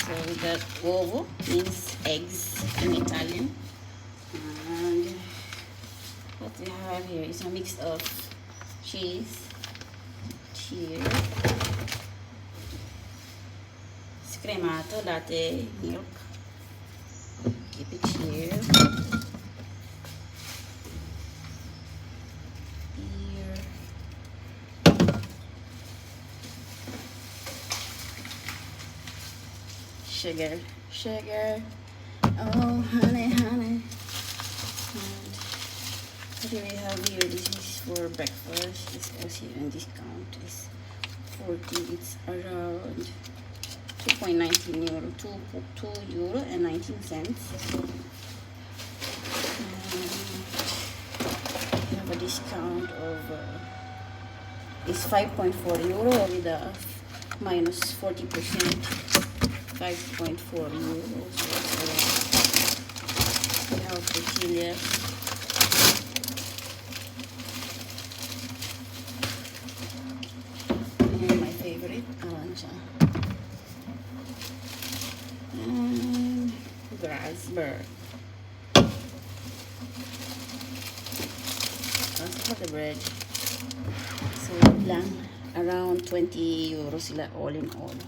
So we got uovo, means eggs in Italian. And what we have here is a mix of cheese, scremato, latte, milk. Keep it here. Sugar. Oh, honey. And what do we have here? This is for breakfast. This was here on discount. It's 40. It's around 2.19 euro. 2 euro and 19 cents. We have a discount of it's 5.4 euro with a minus 40%. 5.4 euros. We have tortillas. And my favorite, arancha. And raspberry. Also for the bread. So lang, around 20 euros sila all in all.